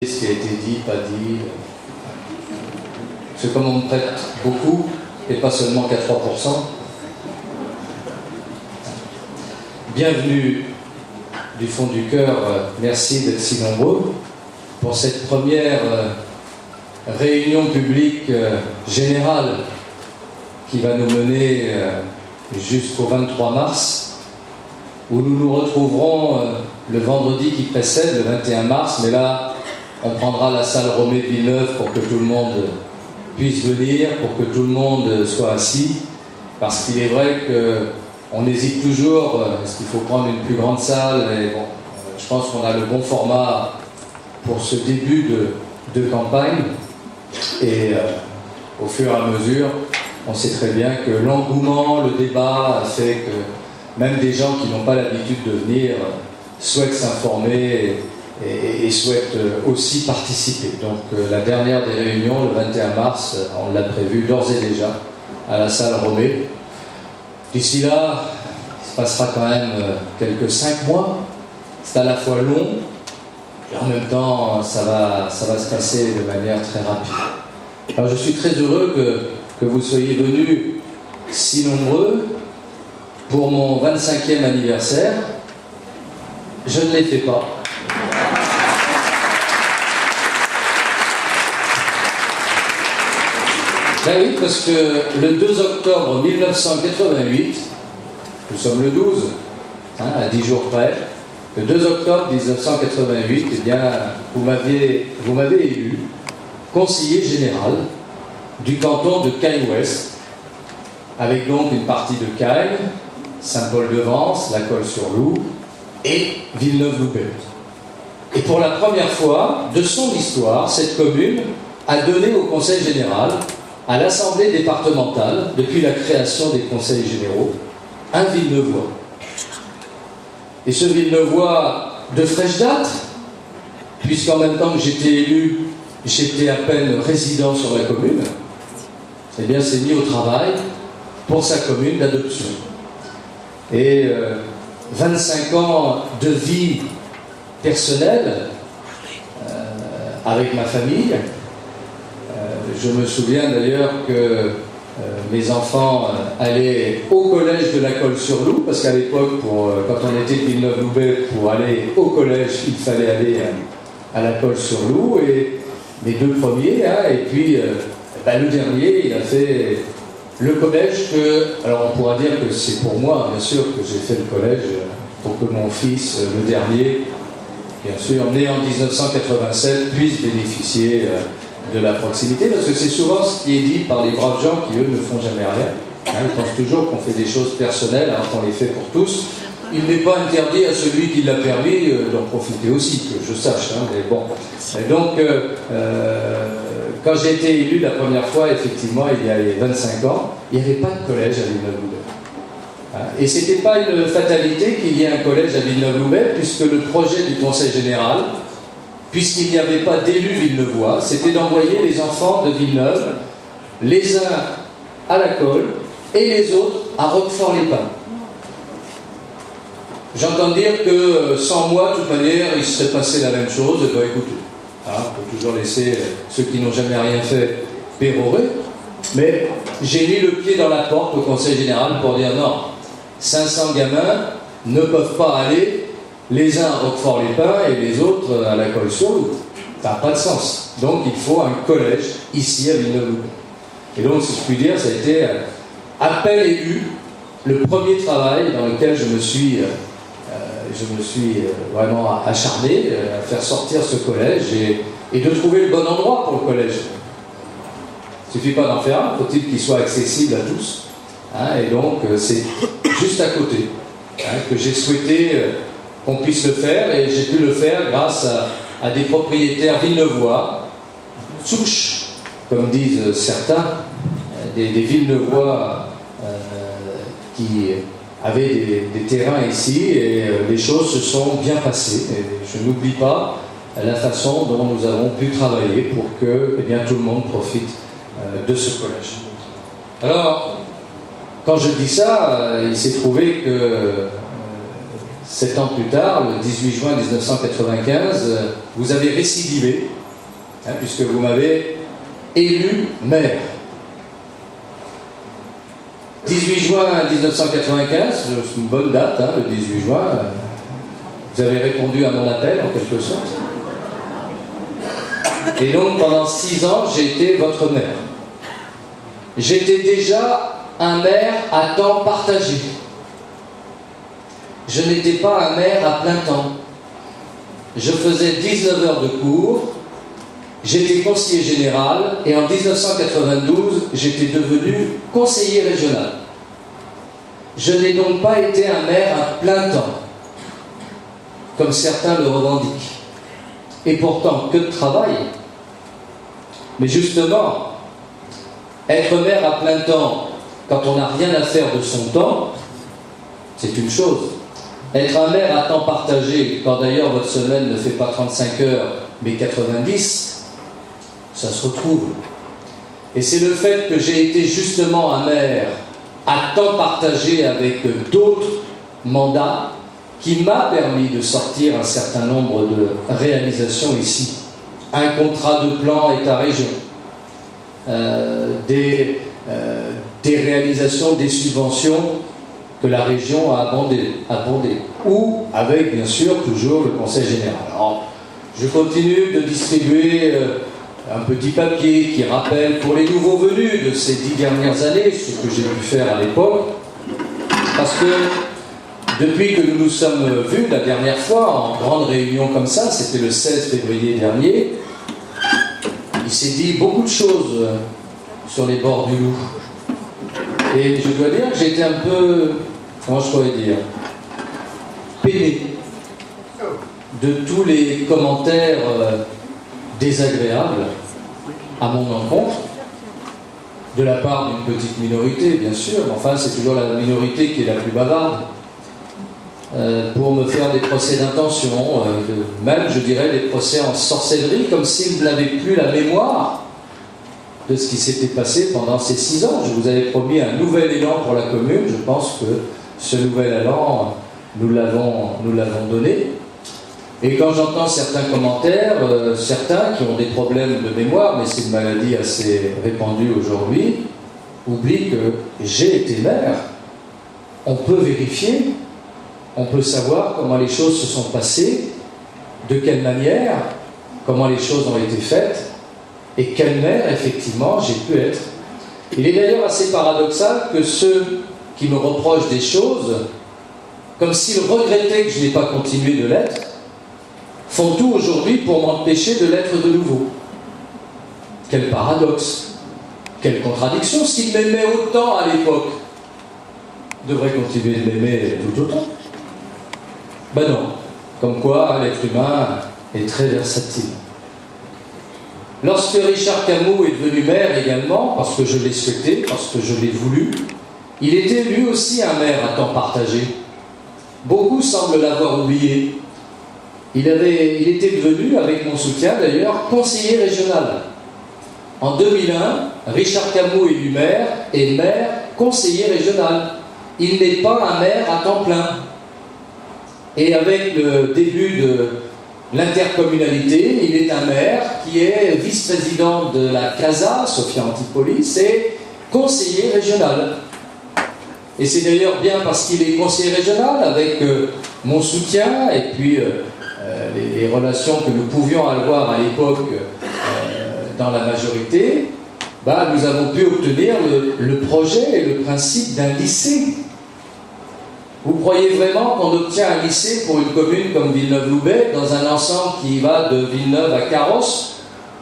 Ce qui a été dit, pas dit. Parce que comme on me prête beaucoup, et pas seulement qu'à 3%, bienvenue du fond du cœur, merci d'être si nombreux pour cette première réunion publique générale qui va nous mener jusqu'au 23 mars, où nous nous retrouverons le vendredi qui précède, le 21 mars, mais là, on prendra la salle Romée de Villeneuve pour que tout le monde puisse venir, pour que tout le monde soit assis, parce qu'il est vrai qu'on hésite toujours, est-ce qu'il faut prendre une plus grande salle, mais bon, je pense qu'on a le bon format pour ce début de campagne, et au fur et à mesure, on sait très bien que l'engouement, le débat fait que même des gens qui n'ont pas l'habitude de venir souhaitent s'informer et souhaitent aussi participer. Donc la dernière des réunions, le 21 mars, on l'a prévu d'ores et déjà à la salle Romée. D'ici là, il se passera quand même quelques 5 mois. C'est à la fois long et en même temps, ça va se passer de manière très rapide. Alors je suis très heureux que vous soyez venus si nombreux pour mon 25e anniversaire. Je ne l'ai fait pas. Ben oui, parce que le 2 octobre 1988, nous sommes le 12, à 10 jours près, le 2 octobre 1988, eh bien, vous m'avez élu conseiller général du canton de Cagnes-Ouest, avec donc une partie de Cagnes, Saint-Paul-de-Vence, La Colle-sur-Loup et Villeneuve-Loubet. Et pour la première fois de son histoire, cette commune a donné au Conseil général, à l'Assemblée départementale, depuis la création des conseils généraux, un Villeneuvois. Et ce Villeneuvois de fraîche date, puisqu'en même temps que j'étais élu, j'étais à peine résident sur la commune, eh bien s'est mis au travail pour sa commune d'adoption. Et 25 ans de vie personnelle avec ma famille. Je me souviens d'ailleurs que mes enfants allaient au collège de La Colle-sur-Loup, parce qu'à l'époque, quand on était de Villeneuve-Loubet, pour aller au collège, il fallait aller à La Colle-sur-Loup, et les 2 premiers, et puis le dernier, il a fait le collège alors on pourra dire que c'est pour moi, bien sûr, que j'ai fait le collège, pour que mon fils, le dernier, bien sûr, né en 1987, puisse bénéficier de la proximité, parce que c'est souvent ce qui est dit par les braves gens qui, eux, ne font jamais rien. Ils pensent toujours qu'on fait des choses personnelles alors qu'on les fait pour tous. Il n'est pas interdit à celui qui l'a permis d'en profiter aussi, que je sache. Mais bon. Et donc, quand j'ai été élu la première fois, effectivement, il y a 25 ans, il n'y avait pas de collège à Villeneuve-Loubet. Et ce n'était pas une fatalité qu'il y ait un collège à Villeneuve-Loubet, puisque le projet du Conseil général, puisqu'il n'y avait pas d'élus villeneuvois, c'était d'envoyer les enfants de Villeneuve, les uns à La Colle et les autres à Roquefort-les-Pins. J'entends dire que sans moi, de toute manière, il se serait passé la même chose. Eh bien, écoutez, on peut toujours laisser ceux qui n'ont jamais rien fait pérorer, mais j'ai mis le pied dans la porte au Conseil général pour dire non, 500 gamins ne peuvent pas aller les uns à Roquefort-les-Pins et les autres à La Colle-sur-Loup. Ça n'a pas de sens. Donc il faut un collège ici à Villeneuve-Loubet. Et donc, si je puis dire, ça a été à peine élu le premier travail dans lequel je me suis vraiment acharné à faire sortir ce collège et de trouver le bon endroit pour le collège. Il ne suffit pas d'en faire un, faut-il qu'il soit accessible à tous. Et donc, c'est juste à côté que j'ai souhaité qu'on puisse le faire, et j'ai pu le faire grâce à des propriétaires villeneuvois, souches, comme disent certains, des Villeneuvois qui avaient des terrains ici, et les choses se sont bien passées. Et je n'oublie pas la façon dont nous avons pu travailler pour que tout le monde profite de ce collège. Alors, quand je dis ça, il s'est trouvé que 7 ans plus tard, le 18 juin 1995, vous avez récidivé, puisque vous m'avez élu maire. 18 juin 1995, c'est une bonne date, le 18 juin, vous avez répondu à mon appel en quelque sorte. Et donc pendant 6 ans, j'ai été votre maire. J'étais déjà un maire à temps partagé. Je n'étais pas un maire à plein temps. Je faisais 19 heures de cours, j'étais conseiller général et en 1992, j'étais devenu conseiller régional. Je n'ai donc pas été un maire à plein temps, comme certains le revendiquent. Et pourtant, que de travail! Mais justement, être maire à plein temps, quand on n'a rien à faire de son temps, c'est une chose. Être un maire à temps partagé, quand d'ailleurs votre semaine ne fait pas 35 heures, mais 90, ça se retrouve. Et c'est le fait que j'ai été justement un maire à temps partagé avec d'autres mandats qui m'a permis de sortir un certain nombre de réalisations ici. Un contrat de plan État-région, des réalisations, des subventions que la région a abondées, ou avec bien sûr toujours le Conseil général. Alors, je continue de distribuer un petit papier qui rappelle pour les nouveaux venus de ces 10 dernières années ce que j'ai pu faire à l'époque, parce que depuis que nous nous sommes vus la dernière fois en grande réunion comme ça, c'était le 16 février dernier, il s'est dit beaucoup de choses sur les bords du Loup. Et je dois dire que j'étais un peu, comment je pourrais dire, peiné de tous les commentaires désagréables à mon encontre, de la part d'une petite minorité, bien sûr, enfin c'est toujours la minorité qui est la plus bavarde, pour me faire des procès d'intention, même je dirais des procès en sorcellerie, comme s'ils n'avaient plus la mémoire de ce qui s'était passé pendant ces 6 ans. Je vous avais promis un nouvel élan pour la commune, je pense que ce nouvel élan, nous l'avons donné. Et quand j'entends certains commentaires, certains qui ont des problèmes de mémoire, mais c'est une maladie assez répandue aujourd'hui, oublient que j'ai été maire. On peut vérifier, on peut savoir comment les choses se sont passées, de quelle manière, comment les choses ont été faites, et quel maire, effectivement, j'ai pu être. Il est d'ailleurs assez paradoxal que ceux qui me reprochent des choses, comme s'ils regrettaient que je n'ai pas continué de l'être, font tout aujourd'hui pour m'empêcher de l'être de nouveau. Quel paradoxe, quelle contradiction, s'ils m'aimaient autant à l'époque, devraient continuer de m'aimer tout autant. Ben non, comme quoi l'être humain est très versatile. Lorsque Richard Camus est devenu maire également, parce que je l'ai souhaité, parce que je l'ai voulu, il était lui aussi un maire à temps partagé. Beaucoup semblent l'avoir oublié. Il était devenu, avec mon soutien d'ailleurs, conseiller régional. En 2001, Richard Camus élu maire est maire conseiller régional. Il n'est pas un maire à temps plein. Et avec le début de l'intercommunalité, il est un maire qui est vice-président de la CASA, Sophia Antipolis, et conseiller régional. Et c'est d'ailleurs bien parce qu'il est conseiller régional, avec mon soutien, et puis les relations que nous pouvions avoir à l'époque dans la majorité, nous avons pu obtenir le projet et le principe d'un lycée. Vous croyez vraiment qu'on obtient un lycée pour une commune comme Villeneuve-Loubet, dans un ensemble qui va de Villeneuve à Carros,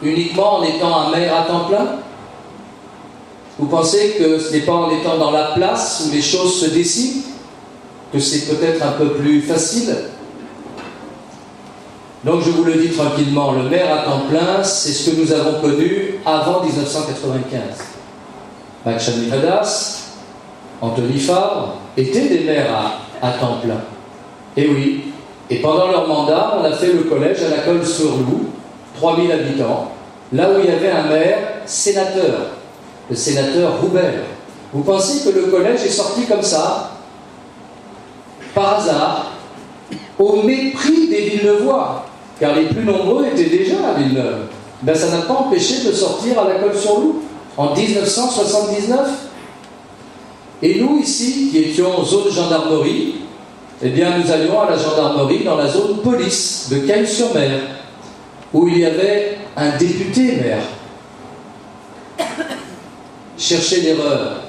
uniquement en étant un maire à temps plein? Vous pensez que ce n'est pas en étant dans la place où les choses se décident que c'est peut-être un peu plus facile? Donc je vous le dis tranquillement, le maire à temps plein, c'est ce que nous avons connu avant 1995. Makshani Hadas, Anthony Fabre étaient des maires à temps plein. Et oui, et pendant leur mandat, on a fait le collège à la Colle-sur-Loup, 3000 habitants, là où il y avait un maire sénateur, le sénateur Roubert. Vous pensez que le collège est sorti comme ça, par hasard? au mépris des Villeneuvois, car les plus nombreux étaient déjà à Villeneuve. Ben, ça n'a pas empêché de sortir à la Colle-sur-Loup en 1979. Et nous, ici, qui étions zone gendarmerie, eh bien, nous allions à la gendarmerie dans la zone police de Cagnes-sur-Mer, où il y avait un député maire. Cherchez l'erreur.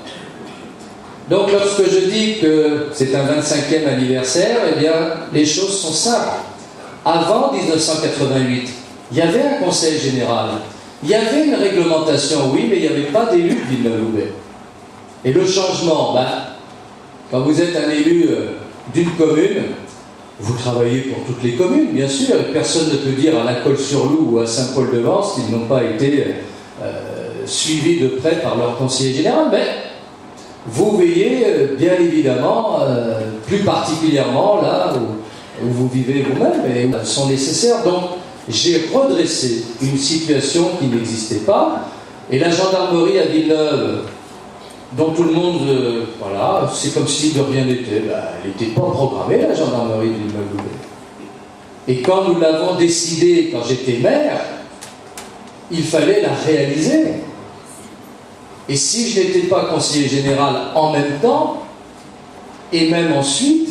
Donc, lorsque je dis que c'est un 25e anniversaire, eh bien, les choses sont simples. Avant 1988, il y avait un conseil général, il y avait une réglementation, oui, mais il n'y avait pas d'élu de Villeneuve-Loubet. Et le changement, ben, quand vous êtes un élu d'une commune, vous travaillez pour toutes les communes, bien sûr, et personne ne peut dire à la Colle-sur-Loup ou à Saint-Paul-de-Vence qu'ils n'ont pas été suivis de près par leur conseiller général, mais vous veillez bien évidemment, plus particulièrement là où vous vivez vous-même, et sont nécessaires. Donc, j'ai redressé une situation qui n'existait pas, et la gendarmerie à Villeneuve, dont tout le monde, voilà, c'est comme si de rien n'était, ben, elle n'était pas programmée, la gendarmerie de Villeneuve-Loubet. Et quand nous l'avons décidé, quand j'étais maire, il fallait la réaliser. Et si je n'étais pas conseiller général en même temps, et même ensuite,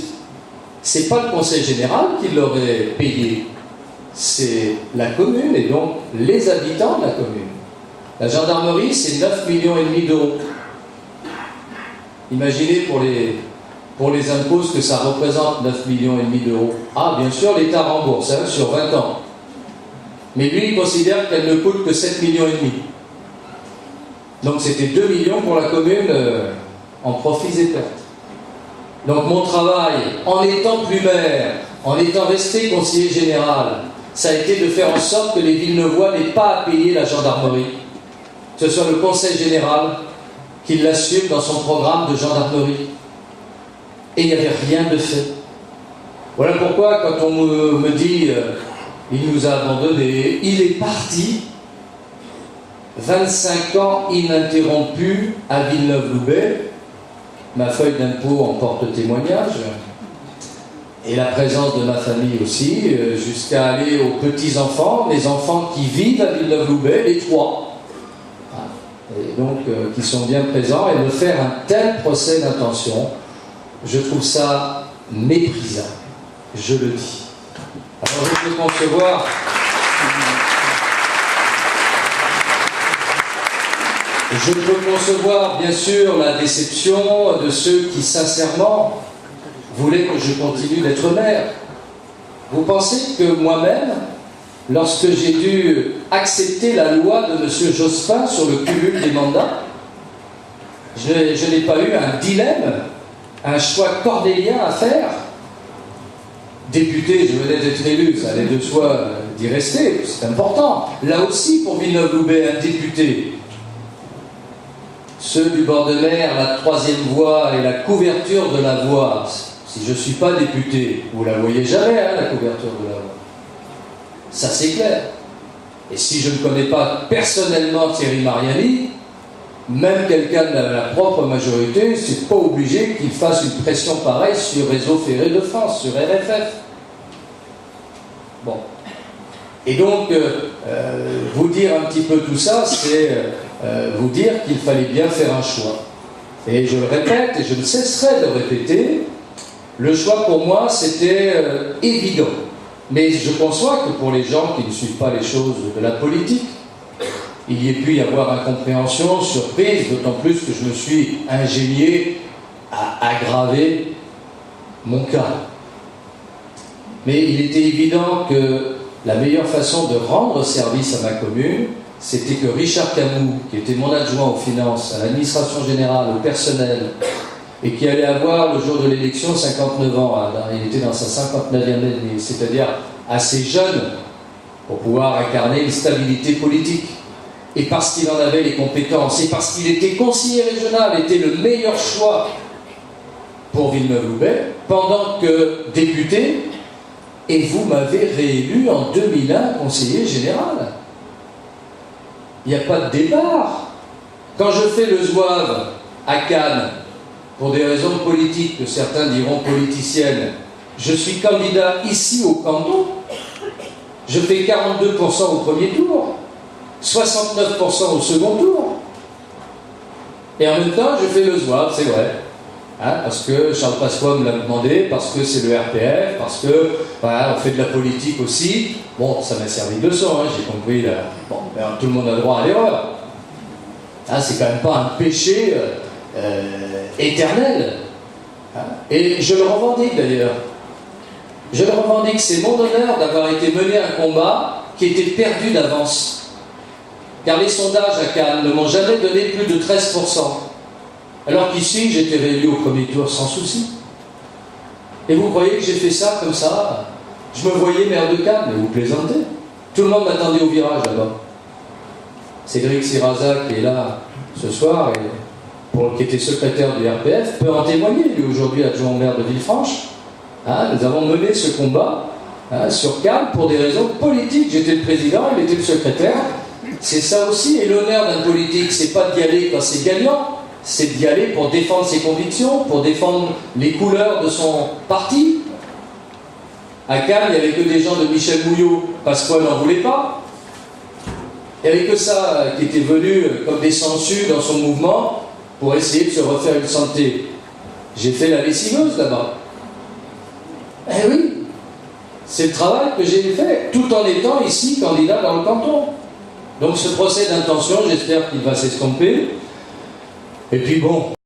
c'est pas le conseil général qui l'aurait payé, c'est la commune et donc les habitants de la commune. La gendarmerie, c'est 9,5 millions d'euros. Imaginez pour les impôts ce que ça représente, 9,5 millions d'euros. Ah, bien sûr, l'État rembourse sur 20 ans. Mais lui, il considère qu'elle ne coûte que 7,5 millions. Donc c'était 2 millions pour la commune en profits et pertes. Donc mon travail, en étant plus maire, en étant resté conseiller général, ça a été de faire en sorte que les Villeneuvois n'aient pas à payer la gendarmerie. Que ce soit le conseil général qui l'assume dans son programme de gendarmerie. Et il n'y avait rien de fait. Voilà pourquoi quand on me dit il nous a abandonnés, il est parti, 25 ans ininterrompus à Villeneuve-Loubet, ma feuille d'impôt en porte témoignage, et la présence de ma famille aussi, jusqu'à aller aux petits-enfants, les enfants qui vivent à Villeneuve-Loubet, les 3. Et donc qui sont bien présents, et de faire un tel procès d'intention, je trouve ça méprisable, je le dis. Alors je peux concevoir bien sûr la déception de ceux qui sincèrement voulaient que je continue d'être maire. Vous pensez que moi-même, lorsque j'ai dû accepter la loi de M. Jospin sur le cumul des mandats, je n'ai pas eu un dilemme, un choix cornélien à faire. Député, je venais d'être élu, ça allait de soi d'y rester, c'est important. Là aussi, pour Villeneuve-Loubet, un député, ceux du bord de mer, la 3e voie et la couverture de la voie, si je ne suis pas député, vous ne la voyez jamais, hein, la couverture de la voie. Ça, c'est clair. Et si je ne connais pas personnellement Thierry Mariani, même quelqu'un de la propre majorité, c'est pas obligé qu'il fasse une pression pareille sur Réseau Ferré de France, sur RFF. Bon. Et donc, vous dire un petit peu tout ça, c'est vous dire qu'il fallait bien faire un choix. Et je le répète, et je ne cesserai de répéter, le choix pour moi, c'était évident. Mais je conçois que pour les gens qui ne suivent pas les choses de la politique, il y ait pu y avoir incompréhension, surprise, d'autant plus que je me suis ingénié à aggraver mon cas. Mais il était évident que la meilleure façon de rendre service à ma commune, c'était que Richard Camus, qui était mon adjoint aux finances, à l'administration générale, au personnel, et qui allait avoir, le jour de l'élection, 59 ans, il était dans sa 59e année, c'est-à-dire assez jeune pour pouvoir incarner une stabilité politique. Et parce qu'il en avait les compétences, et parce qu'il était conseiller régional, était le meilleur choix pour Villeneuve-Loubet, pendant que député, et vous m'avez réélu en 2001 conseiller général. Il n'y a pas de départ. Quand je fais le zouave à Cannes, pour des raisons politiques que certains diront politiciennes, je suis candidat ici au canton, je fais 42% au premier tour, 69% au second tour. Et en même temps, je fais le zouave, c'est vrai. Hein, parce que Charles Pasqua me l'a demandé, parce que c'est le RPF, parce que voilà, on fait de la politique aussi. Bon, ça m'a servi de leçon, hein, j'ai compris. Là. Bon, ben, tout le monde a droit à l'erreur. Hein, c'est quand même pas un péché éternel. Hein, et je le revendique d'ailleurs. Je le revendique, c'est mon honneur d'avoir été mené un combat qui était perdu d'avance. Car les sondages à Cannes ne m'ont jamais donné plus de 13%. Alors qu'ici, j'étais réélu au premier tour sans souci. Et vous croyez que j'ai fait ça comme ça? Je me voyais maire de Cannes, mais vous plaisantez. Tout le monde m'attendait au virage là-bas. Cédric Siraza, qui est là ce soir, et qui était secrétaire du RPF, peut en témoigner, lui aujourd'hui adjoint au maire de Villefranche. Hein, nous avons mené ce combat sur Cannes pour des raisons politiques. J'étais le président, il était le secrétaire. C'est ça aussi, et l'honneur d'un politique, c'est pas d'y aller quand c'est gagnant, c'est d'y aller pour défendre ses convictions, pour défendre les couleurs de son parti. À Cannes, il n'y avait que des gens de Michel Bouillot, Pasqua n'en voulait pas. Il n'y avait que ça qui était venu comme des sangsues dans son mouvement pour essayer de se refaire une santé. J'ai fait la lessiveuse là-bas. Eh oui, c'est le travail que j'ai fait, tout en étant ici candidat dans le canton. Donc ce procès d'intention, j'espère qu'il va s'estomper. Et puis bon...